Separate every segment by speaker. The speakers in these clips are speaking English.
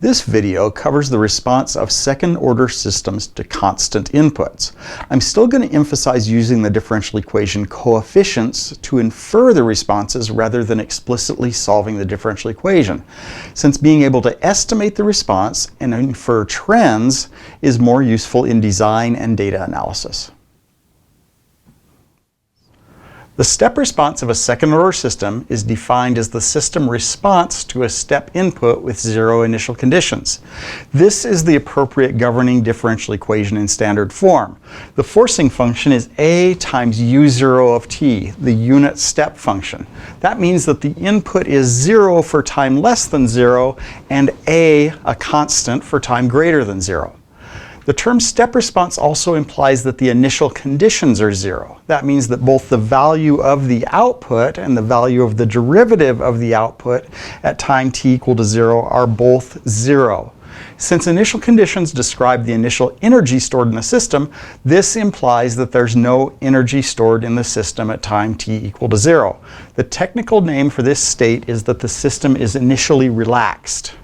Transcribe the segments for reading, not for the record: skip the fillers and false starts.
Speaker 1: This video covers the response of second-order systems to constant inputs. I'm still going to emphasize using the differential equation coefficients to infer the responses rather than explicitly solving the differential equation, since being able to estimate the response and infer trends is more useful in design and data analysis. The step response of a second-order system is defined as the system response to a step input with zero initial conditions. This is the appropriate governing differential equation in standard form. The forcing function is a times u0 of t, the unit step function. That means that the input is 0 for time less than 0 and a constant for time greater than 0. The term step response also implies that the initial conditions are 0. That means that both the value of the output and the value of the derivative of the output at time t equal to 0 are both 0. Since initial conditions describe the initial energy stored in the system, this implies that there's no energy stored in the system at time t equal to 0. The technical name for this state is that the system is initially relaxed.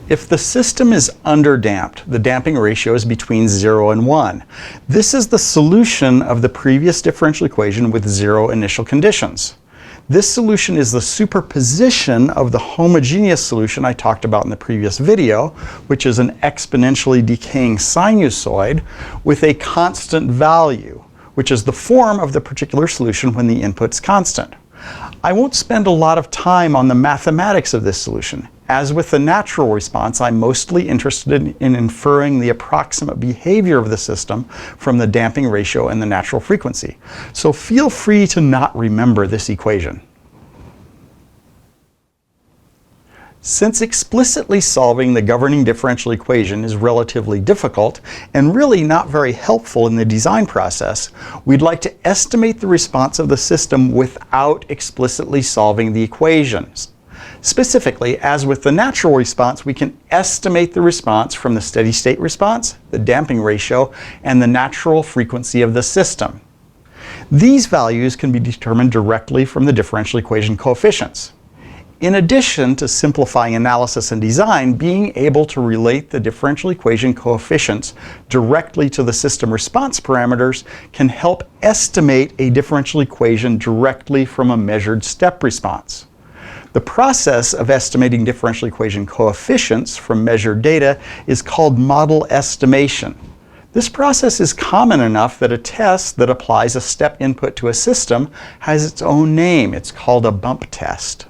Speaker 1: If the system is underdamped, the damping ratio is between 0 and 1. This is the solution of the previous differential equation with 0 initial conditions. This solution is the superposition of the homogeneous solution I talked about in the previous video, which is an exponentially decaying sinusoid with a constant value, which is the form of the particular solution when the input's constant. I won't spend a lot of time on the mathematics of this solution. As with the natural response, I'm mostly interested in inferring the approximate behavior of the system from the damping ratio and the natural frequency. So feel free to not remember this equation. Since explicitly solving the governing differential equation is relatively difficult and really not very helpful in the design process, we'd like to estimate the response of the system without explicitly solving the equations. Specifically, as with the natural response, we can estimate the response from the steady state response, the damping ratio, and the natural frequency of the system. These values can be determined directly from the differential equation coefficients. In addition to simplifying analysis and design, being able to relate the differential equation coefficients directly to the system response parameters can help estimate a differential equation directly from a measured step response. The process of estimating differential equation coefficients from measured data is called model estimation. This process is common enough that a test that applies a step input to a system has its own name. It's called a bump test.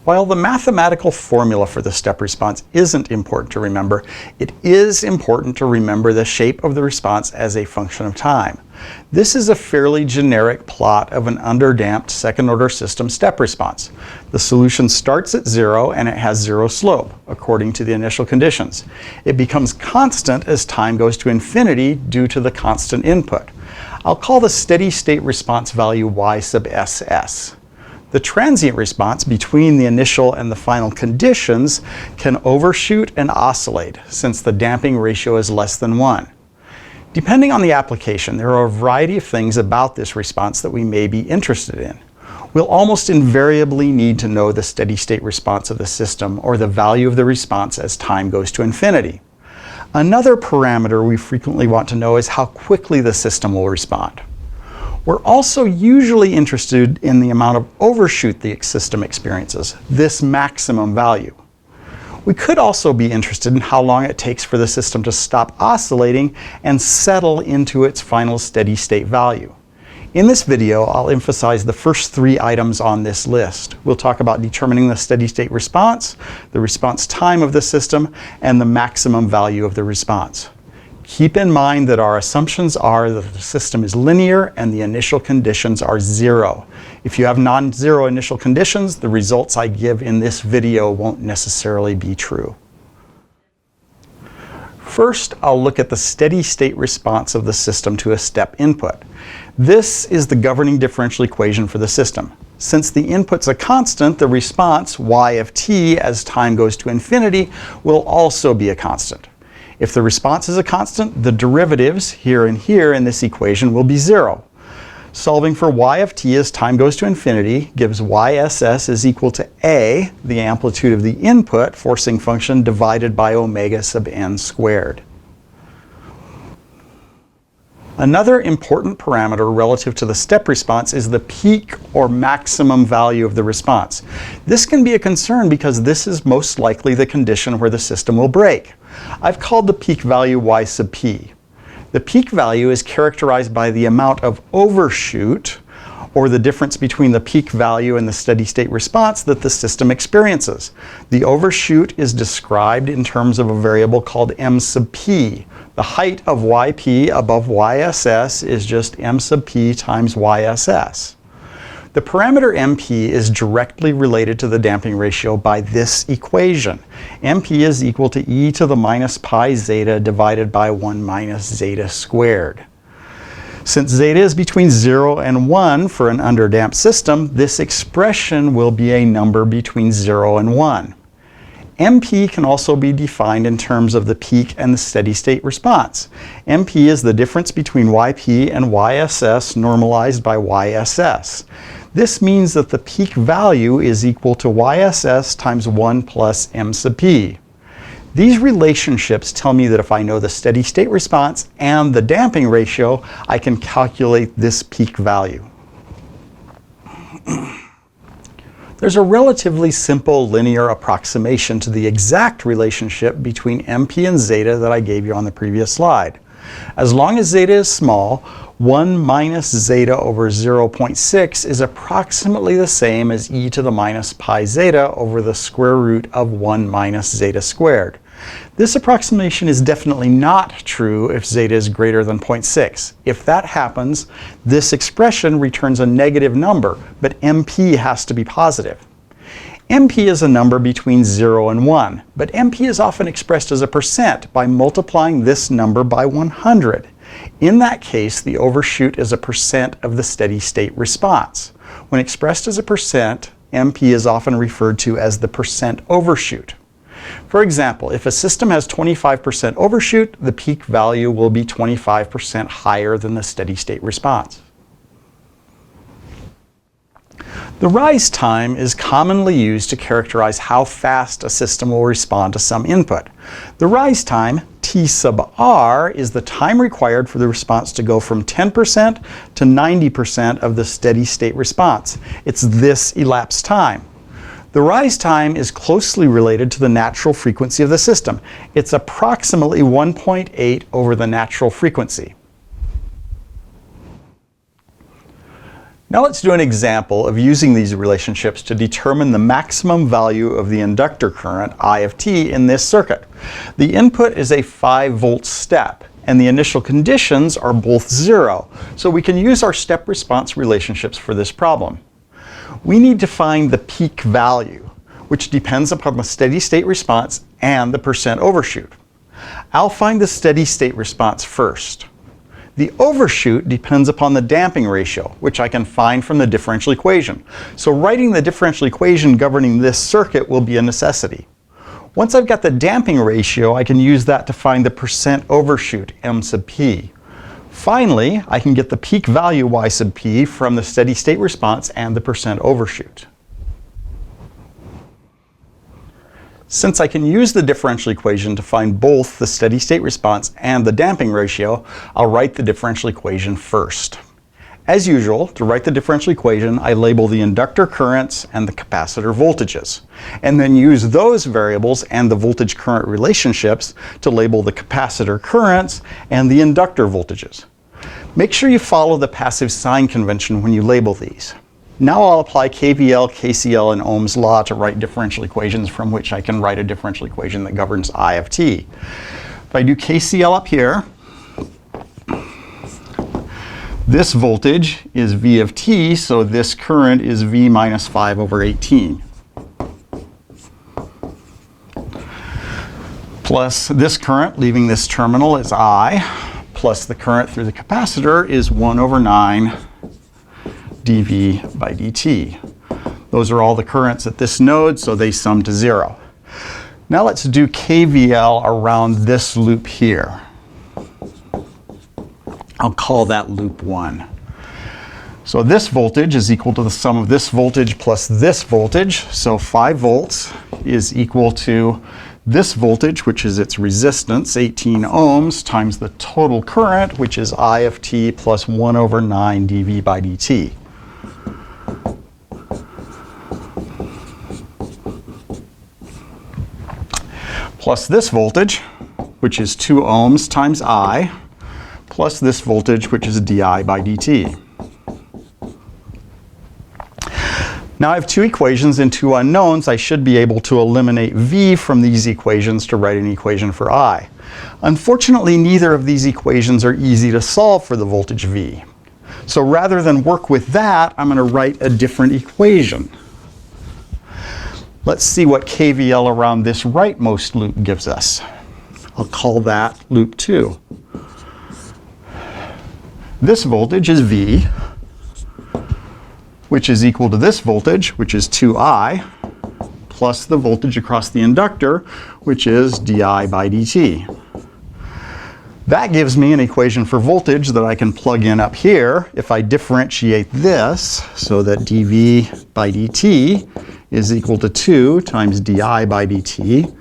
Speaker 1: While the mathematical formula for the step response isn't important to remember, it is important to remember the shape of the response as a function of time. This is a fairly generic plot of an underdamped second-order system step response. The solution starts at 0 and it has 0 slope, according to the initial conditions. It becomes constant as time goes to infinity due to the constant input. I'll call the steady state response value y sub ss. The transient response between the initial and the final conditions can overshoot and oscillate since the damping ratio is less than 1. Depending on the application, there are a variety of things about this response that we may be interested in. We'll almost invariably need to know the steady state response of the system or the value of the response as time goes to infinity. Another parameter we frequently want to know is how quickly the system will respond. We're also usually interested in the amount of overshoot the system experiences, this maximum value. We could also be interested in how long it takes for the system to stop oscillating and settle into its final steady state value. In this video, I'll emphasize the first 3 items on this list. We'll talk about determining the steady state response, the response time of the system, and the maximum value of the response. Keep in mind that our assumptions are that the system is linear and the initial conditions are 0. If you have non-zero initial conditions, the results I give in this video won't necessarily be true. First, I'll look at the steady state response of the system to a step input. This is the governing differential equation for the system. Since the input's a constant, the response, y of t, as time goes to infinity, will also be a constant. If the response is a constant, the derivatives here and here in this equation will be 0. Solving for y of t as time goes to infinity gives yss is equal to a, the amplitude of the input forcing function, divided by omega sub n squared. Another important parameter relative to the step response is the peak or maximum value of the response. This can be a concern because this is most likely the condition where the system will break. I've called the peak value y sub p. The peak value is characterized by the amount of overshoot, or the difference between the peak value and the steady state response that the system experiences. The overshoot is described in terms of a variable called m sub p. The height of yp above yss is just m sub p times yss. The parameter mp is directly related to the damping ratio by this equation. mp is equal to e to the minus pi zeta divided by 1 minus zeta squared. Since zeta is between 0 and 1 for an underdamped system, this expression will be a number between 0 and 1. MP can also be defined in terms of the peak and the steady state response. MP is the difference between yp and yss normalized by yss. This means that the peak value is equal to yss times 1 plus m sub p. These relationships tell me that if I know the steady state response and the damping ratio, I can calculate this peak value. There's a relatively simple linear approximation to the exact relationship between MP and zeta that I gave you on the previous slide. As long as zeta is small, 1 minus zeta over 0.6 is approximately the same as e to the minus pi zeta over the square root of 1 minus zeta squared. This approximation is definitely not true if zeta is greater than 0.6. If that happens, this expression returns a negative number, but MP has to be positive. MP is a number between 0 and 1, but MP is often expressed as a percent by multiplying this number by 100. In that case, the overshoot is a percent of the steady state response. When expressed as a percent, MP is often referred to as the percent overshoot. For example, if a system has 25% overshoot, the peak value will be 25% higher than the steady state response. The rise time is commonly used to characterize how fast a system will respond to some input. The rise time, T sub r, is the time required for the response to go from 10% to 90% of the steady state response. It's this elapsed time. The rise time is closely related to the natural frequency of the system. It's approximately 1.8 over the natural frequency. Now let's do an example of using these relationships to determine the maximum value of the inductor current, I of t, in this circuit. The input is a 5-volt step, and the initial conditions are both 0, so we can use our step response relationships for this problem. We need to find the peak value, which depends upon the steady state response and the percent overshoot. I'll find the steady state response first. The overshoot depends upon the damping ratio, which I can find from the differential equation. So writing the differential equation governing this circuit will be a necessity. Once I've got the damping ratio, I can use that to find the percent overshoot, m sub p. Finally, I can get the peak value y sub p from the steady state response and the percent overshoot. Since I can use the differential equation to find both the steady state response and the damping ratio, I'll write the differential equation first. As usual, to write the differential equation, I label the inductor currents and the capacitor voltages, and then use those variables and the voltage current relationships to label the capacitor currents and the inductor voltages. Make sure you follow the passive sign convention when you label these. Now I'll apply KVL, KCL, and Ohm's law to write differential equations from which I can write a differential equation that governs I of t. If I do KCL up here, this voltage is V of t, so this current is V minus 5 over 18. Plus this current leaving this terminal is I, plus the current through the capacitor is 1 over 9 dV by dt. Those are all the currents at this node, so they sum to 0. Now let's do KVL around this loop here. I'll call that loop 1. So this voltage is equal to the sum of this voltage plus this voltage. So 5 volts is equal to this voltage, which is its resistance, 18 ohms, times the total current, which is I of t plus 1 over 9 dV by dt. Plus this voltage, which is 2 ohms times I, plus this voltage, which is di by dt. Now I have two equations and two unknowns. I should be able to eliminate V from these equations to write an equation for I. Unfortunately, neither of these equations are easy to solve for the voltage V. So rather than work with that, I'm going to write a different equation. Let's see what KVL around this rightmost loop gives us. I'll call that loop 2. This voltage is V, which is equal to this voltage, which is 2I, plus the voltage across the inductor, which is di by dt. That gives me an equation for voltage that I can plug in up here if I differentiate this so that dV by dt is equal to 2 times di by dt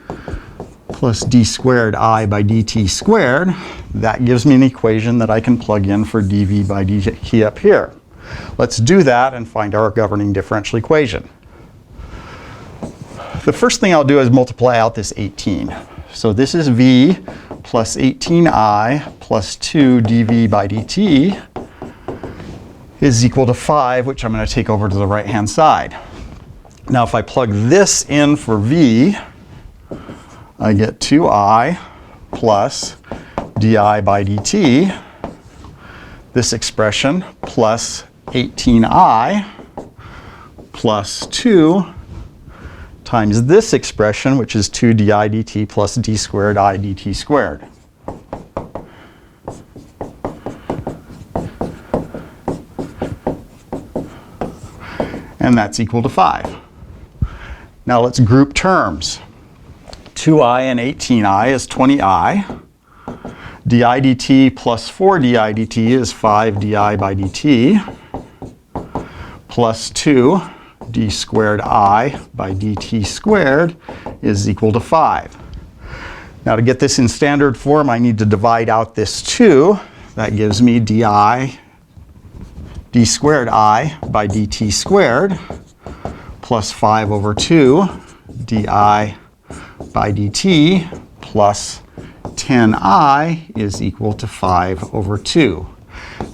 Speaker 1: plus d squared I by dt squared. That gives me an equation that I can plug in for dV by dt up here. Let's do that and find our governing differential equation. The first thing I'll do is multiply out this 18. So this is V plus 18I plus 2 dV by dt is equal to 5, which I'm going to take over to the right-hand side. Now if I plug this in for V, I get 2I plus di by dt, this expression, plus 18I plus 2 times this expression, which is 2 di dt plus d squared I dt squared. And that's equal to 5. Now let's group terms. 2I and 18I is 20I. di dt plus 4 di dt is 5 di by dt. Plus 2 d squared I by dt squared is equal to 5. Now to get this in standard form, I need to divide out this 2. That gives me d squared I by dt squared plus 5 over 2 di by dt plus 10I is equal to 5 over 2.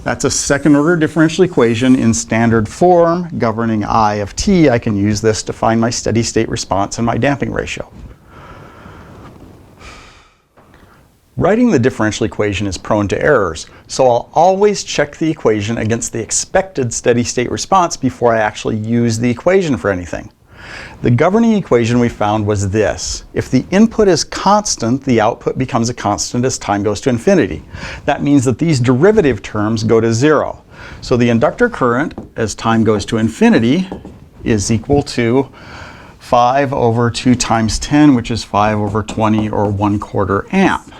Speaker 1: That's a second-order differential equation in standard form governing I of t. I can use this to find my steady state response and my damping ratio. Writing the differential equation is prone to errors, so I'll always check the equation against the expected steady state response before I actually use the equation for anything. The governing equation we found was this. If the input is constant, the output becomes a constant as time goes to infinity. That means that these derivative terms go to 0. So the inductor current as time goes to infinity is equal to 5 over 2 times 10, which is 5 over 20 or 1/4 amp.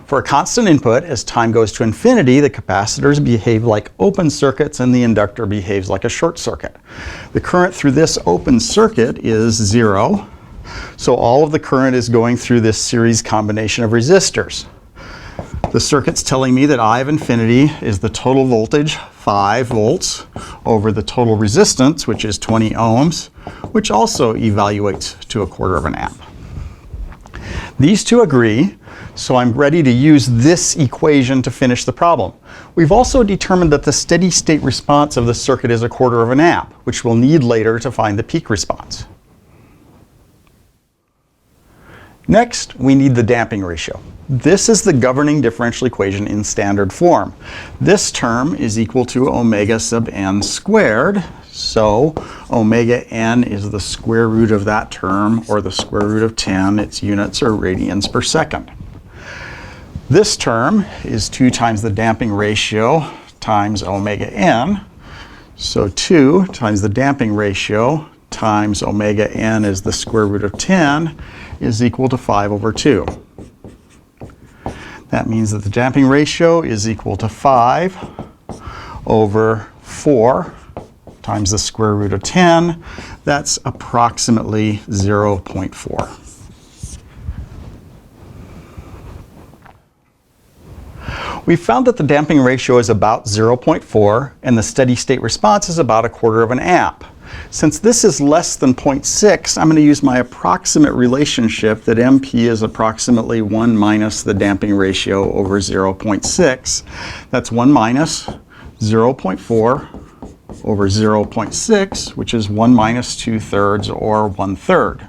Speaker 1: For a constant input, as time goes to infinity, the capacitors behave like open circuits and the inductor behaves like a short circuit. The current through this open circuit is 0. So all of the current is going through this series combination of resistors. The circuit's telling me that I of infinity is the total voltage, 5 volts, over the total resistance, which is 20 ohms, which also evaluates to 1/4 amp. These two agree, so I'm ready to use this equation to finish the problem. We've also determined that the steady state response of the circuit is 1/4 amp, which we'll need later to find the peak response. Next, we need the damping ratio. This is the governing differential equation in standard form. This term is equal to omega sub n squared. So omega n is the square root of that term, or the square root of 10. Its units are radians per second. This term is 2 times the damping ratio times omega n. So 2 times the damping ratio times omega n is the square root of 10 is equal to 5 over 2. That means that the damping ratio is equal to 5 over 4 times the square root of 10. That's approximately 0.4. We found that the damping ratio is about 0.4 and the steady state response is about 1/4 of an amp. Since this is less than 0.6, I'm going to use my approximate relationship that MP is approximately 1 minus the damping ratio over 0.6. That's 1 minus 0.4 over 0.6, which is 1 minus 2/3 or 1/3.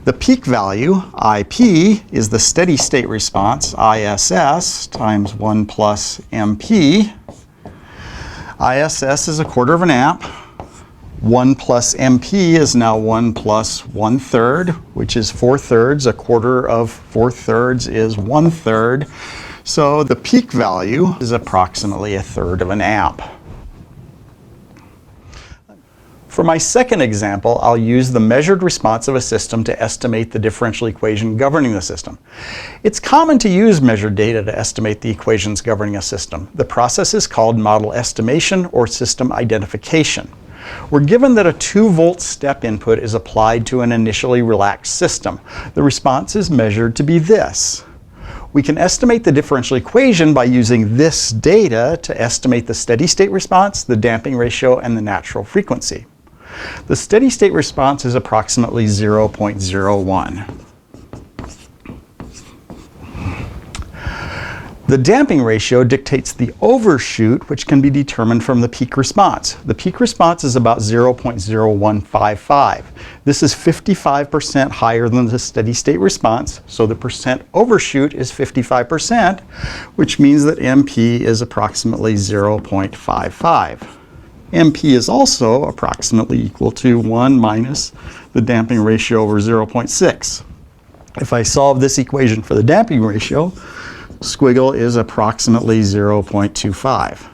Speaker 1: The peak value, IP, is the steady state response, ISS, times 1 plus MP. ISS is 1/4 of an amp. 1 plus MP is now 1 plus 1/3, which is 4/3. 1/4 of 4/3 is 1/3. So the peak value is approximately 1/3 of an amp. For my second example, I'll use the measured response of a system to estimate the differential equation governing the system. It's common to use measured data to estimate the equations governing a system. The process is called model estimation or system identification. We're given that a 2-volt step input is applied to an initially relaxed system. The response is measured to be this. We can estimate the differential equation by using this data to estimate the steady state response, the damping ratio, and the natural frequency. The steady state response is approximately 0.01. The damping ratio dictates the overshoot, which can be determined from the peak response. The peak response is about 0.0155. This is 55% higher than the steady state response, so the percent overshoot is 55%, which means that MP is approximately 0.55. MP is also approximately equal to 1 minus the damping ratio over 0.6. If I solve this equation for the damping ratio, squiggle is approximately 0.25.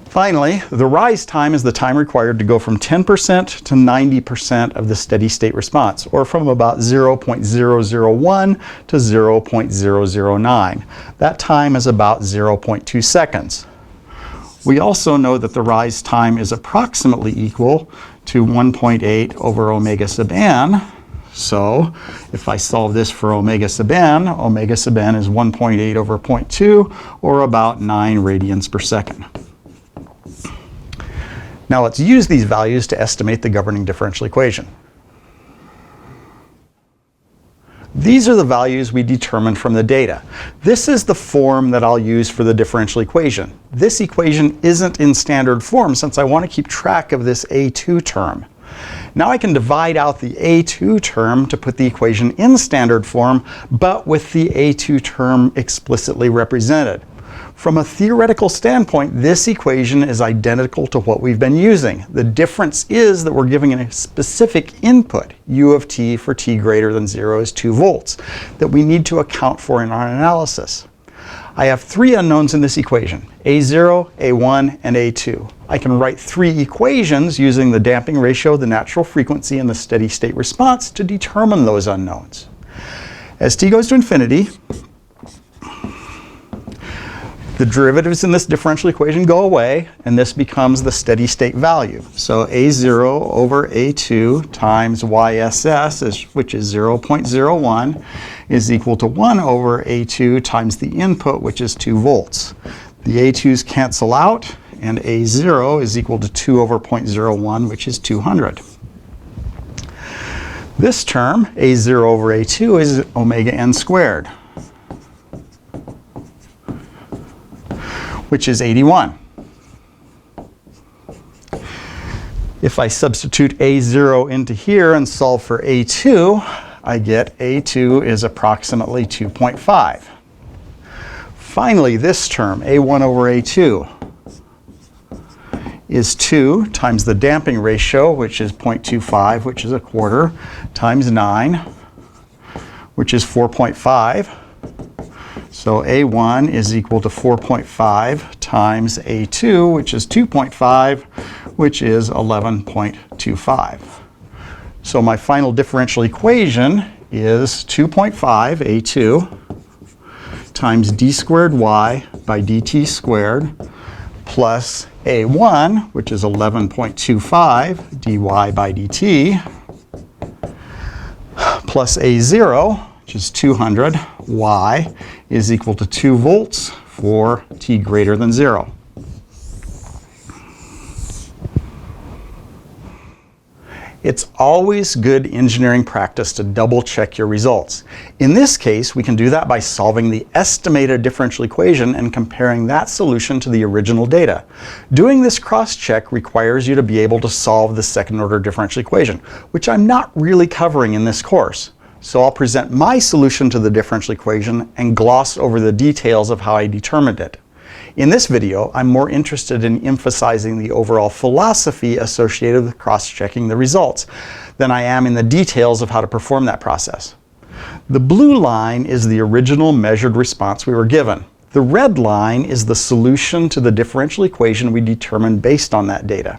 Speaker 1: Finally, the rise time is the time required to go from 10% to 90% of the steady state response, or from about 0.001 to 0.009. That time is about 0.2 seconds. We also know that the rise time is approximately equal to 1.8 over omega sub n. So if I solve this for omega sub n is 1.8 over 0.2, or about 9 radians per second. Now let's use these values to estimate the governing differential equation. These are the values we determined from the data. This is the form that I'll use for the differential equation. This equation isn't in standard form since I want to keep track of this A2 term. Now I can divide out the A2 term to put the equation in standard form, but with the A2 term explicitly represented. From a theoretical standpoint, this equation is identical to what we've been using. The difference is that we're giving a specific input, U of t for t greater than 0 is 2 volts, that we need to account for in our analysis. I have 3 unknowns in this equation, A0, A1, and A2. I can write 3 equations using the damping ratio, the natural frequency, and the steady state response to determine those unknowns. As t goes to infinity, the derivatives in this differential equation go away, and this becomes the steady state value. So A0 over A2 times YSS, which is 0.01, is equal to 1 over A2 times the input, which is 2 volts. The A2's cancel out, and A0 is equal to 2 over 0.01, which is 200. This term, A0 over A2, is omega n squared, which is 81. If I substitute A0 into here and solve for A2, I get A2 is approximately 2.5. Finally, this term, A1 over A2, is 2 times the damping ratio, which is 0.25, which is 1/4, times 9, which is 4.5. So A1 is equal to 4.5 times A2, which is 2.5, which is 11.25. So my final differential equation is 2.5 A2 times d squared y by dt squared plus A1, which is 11.25 dy by dt, plus A0, which is 200, y is equal to 2 volts for t greater than 0. It's always good engineering practice to double check your results. In this case, we can do that by solving the estimated differential equation and comparing that solution to the original data. Doing this cross-check requires you to be able to solve the second-order differential equation, which I'm not really covering in this course. So I'll present my solution to the differential equation and gloss over the details of how I determined it. In this video, I'm more interested in emphasizing the overall philosophy associated with cross-checking the results than I am in the details of how to perform that process. The blue line is the original measured response we were given. The red line is the solution to the differential equation we determined based on that data.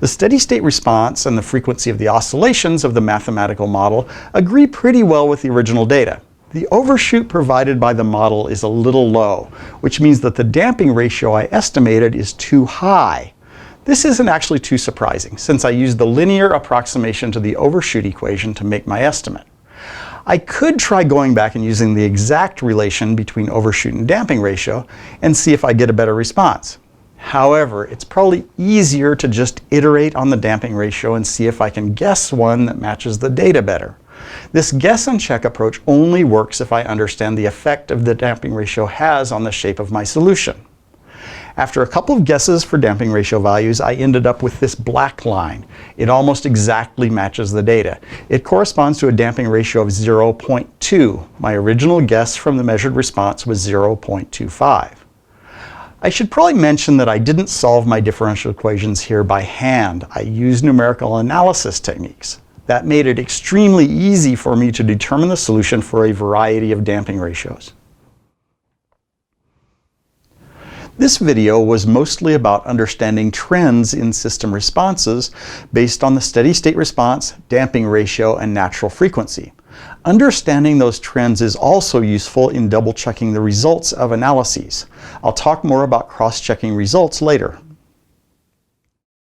Speaker 1: The steady-state response and the frequency of the oscillations of the mathematical model agree pretty well with the original data. The overshoot provided by the model is a little low, which means that the damping ratio I estimated is too high. This isn't actually too surprising, since I used the linear approximation to the overshoot equation to make my estimate. I could try going back and using the exact relation between overshoot and damping ratio and see if I get a better response. However, it's probably easier to just iterate on the damping ratio and see if I can guess one that matches the data better. This guess and check approach only works if I understand the effect of the damping ratio has on the shape of my solution. After a couple of guesses for damping ratio values, I ended up with this black line. It almost exactly matches the data. It corresponds to a damping ratio of 0.2. My original guess from the measured response was 0.25. I should probably mention that I didn't solve my differential equations here by hand. I used numerical analysis techniques. That made it extremely easy for me to determine the solution for a variety of damping ratios. This video was mostly about understanding trends in system responses based on the steady-state response, damping ratio, and natural frequency. Understanding those trends is also useful in double-checking the results of analyses. I'll talk more about cross-checking results later.